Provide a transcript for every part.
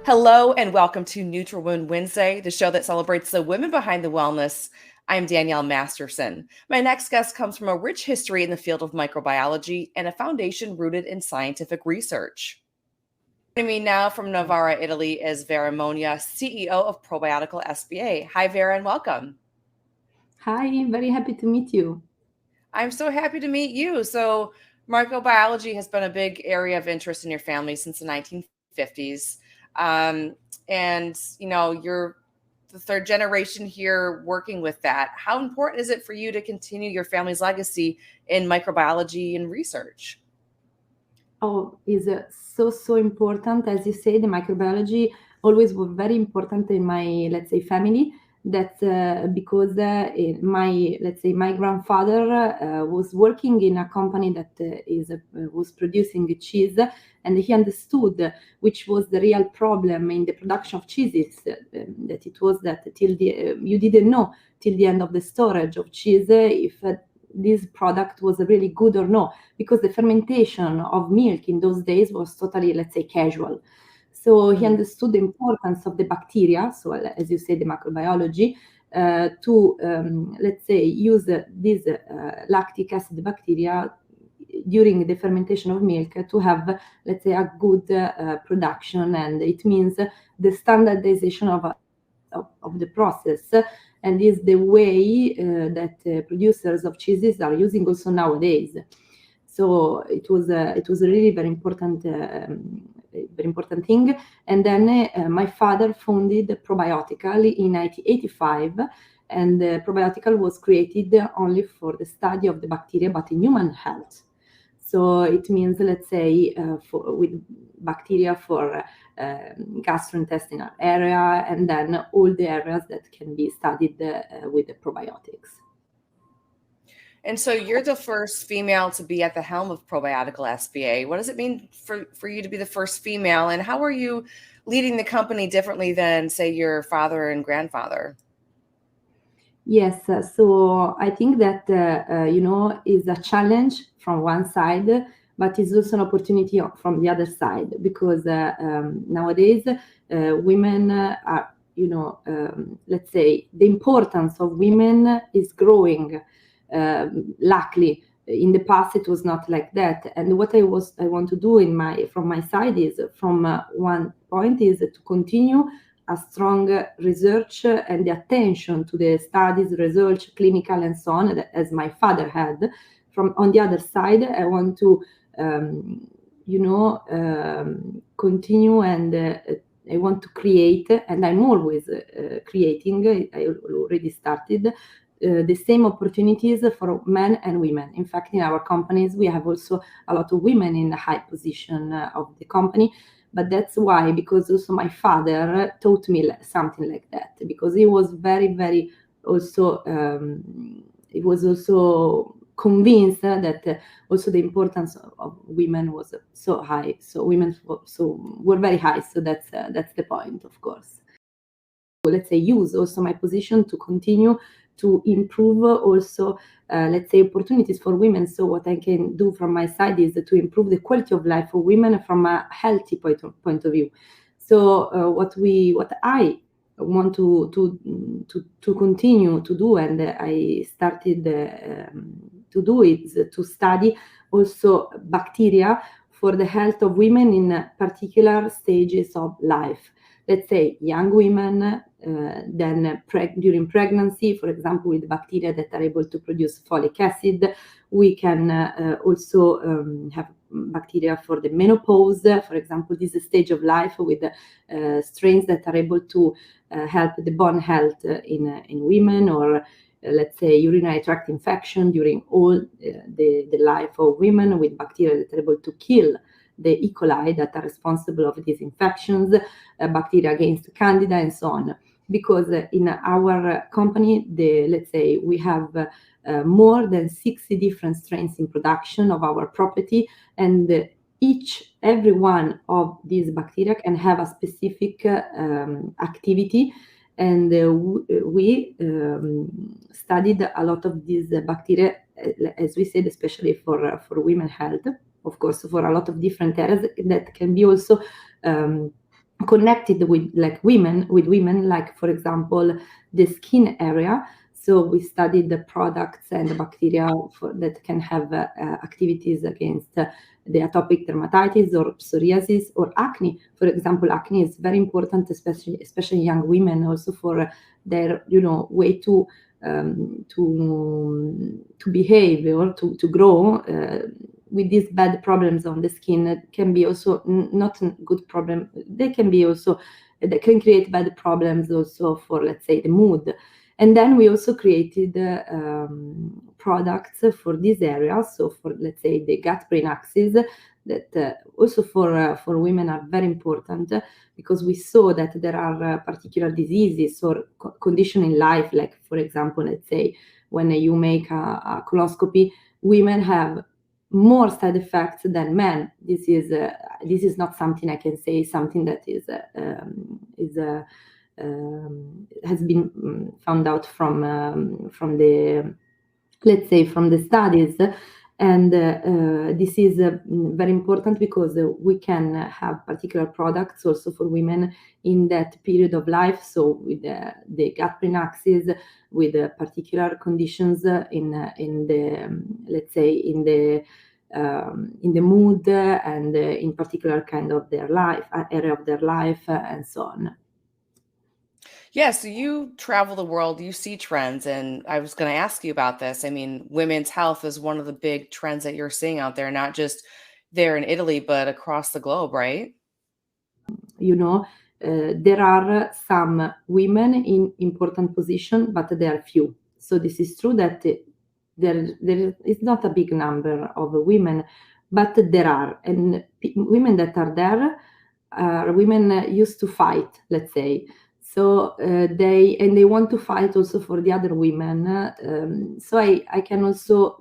Hello and welcome to NutraWomen Wednesday, the show that celebrates the women behind the wellness. I'm Danielle Masterson. My next guest comes from a rich history in the field of microbiology and a foundation rooted in scientific research. Joining me now from Novara, Italy is Vera Mogna, CEO of Probiotical S.p.A. Hi, Vera, and welcome. Hi, very happy to meet you. I'm so happy to meet you. So microbiology has been a big area of interest in your family since the 1950s. And, you're the third generation here working with that. How important is it for you to continue your family's legacy in microbiology and research? Oh, is so important. As you say, the microbiology always was very important in my, let's say, family. That because my grandfather was working in a company that was producing cheese, and he understood which was the real problem in the production of cheeses. That it was that you didn't know till the end of the storage of cheese if this product was really good or no, because the fermentation of milk in those days was totally, let's say, casual. So he understood the importance of the bacteria, so as you say, the microbiology, to, let's say, use this lactic acid bacteria during the fermentation of milk to have, let's say, a good production. And it means the standardization of the process, and is the way that producers of cheeses are using also nowadays. So it was a really very important thing. And then my father founded Probiotical in 1985, and Probiotical was created only for the study of the bacteria, but in human health. So it means, let's say, with bacteria for gastrointestinal area, and then all the areas that can be studied with the probiotics. And so you're the first female to be at the helm of Probiotical S.p.A. What does it mean for you to be the first female, and how are you leading the company differently than, say, your father and grandfather? Yes, so I think that, is a challenge from one side, but it's also an opportunity from the other side, because nowadays women are, let's say, the importance of women is growing. Luckily, in the past it was not like that. And what I want to do from my side is, from one point, is to continue a strong research and the attention to the studies, research, clinical, and so on, as my father had. On the other side, I want to, continue, and I want to create, and I'm always creating. I already started the same opportunities for men and women. In fact, in our companies, we have also a lot of women in the high position of the company. But that's why, because also my father taught me something like that, because he was very, very also, he was also convinced that also the importance of women was so high. So women were very high. So that's the point, of course. Let's say, use also my position to continue to improve also, let's say, opportunities for women. So what I can do from my side is to improve the quality of life for women from a healthy point of view. So what I want to continue to do, and I started to do, is to study also bacteria for the health of women in particular stages of life. Let's say young women, then during pregnancy, for example, with bacteria that are able to produce folic acid. We can also have bacteria for the menopause, for example, this stage of life, with strains that are able to help the bone health in women, or let's say urinary tract infection during all the life of women, with bacteria that are able to kill the E. coli that are responsible of these infections, bacteria against candida, and so on. Because in our company, let's say we have more than 60 different strains in production of our property, and every one of these bacteria can have a specific activity. And we studied a lot of these bacteria, as we said, especially for women health, of course, for a lot of different areas that can be also connected with like women, like for example the skin area. So we studied the products and the bacteria that can have activities against the atopic dermatitis or psoriasis or acne. For example, acne is very important, especially young women, also for their way to behave or to grow. With these bad problems on the skin, it can be also not a good problem. They can be also, they can create bad problems also for, let's say, the mood. And then we also created products for this area. So for, let's say, the gut-brain axis, that also for women are very important, because we saw that there are particular diseases or condition in life, like for example, let's say when you make a coloscopy, women have more side effects than men. This is not something I can say, something that has been found out from the, let's say, from the studies. And this is very important, because we can have particular products also for women in that period of life. So with the gut-brain axis, with particular conditions in the let's say in the mood, and in particular kind of their life, area of their life, and so on. Yeah, so you travel the world, you see trends, and I was going to ask you about this. I mean, women's health is one of the big trends that you're seeing out there, not just there in Italy, but across the globe, right? There are some women in important position, but there are few. So this is true that there is not a big number of women, but there are. And women that are there are women used to fight, let's say. So they want to fight also for the other women. So I can also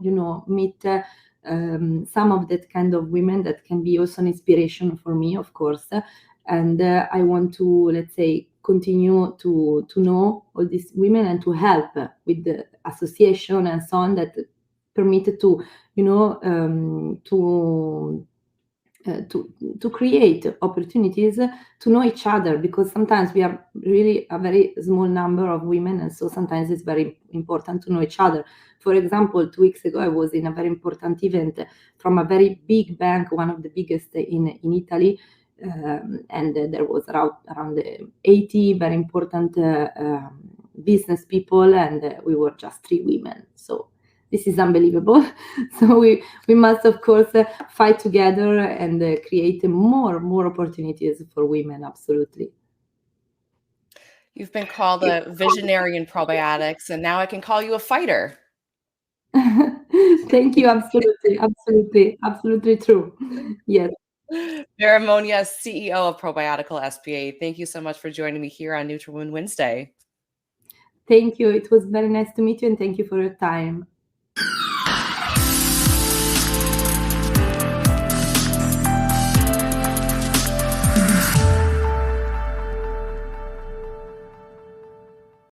meet some of that kind of women that can be also an inspiration for me, of course. And I want to, let's say, continue to know all these women and to help with the association and so on, that permitted to to create opportunities to know each other, because sometimes we are really a very small number of women, and so sometimes it's very important to know each other. For example, 2 weeks ago I was in a very important event from a very big bank, one of the biggest in Italy, and there was around 80 very important business people, and we were just 3 women. So this is unbelievable. So we must, of course, fight together and create more opportunities for women. Absolutely. You've been called a visionary in probiotics, and now I can call you a fighter. Thank you. Absolutely true. Yes. Vera Mogna, CEO of Probiotical S.p.A. Thank you so much for joining me here on NutraWomen Wednesday. Thank you. It was very nice to meet you, and thank you for your time.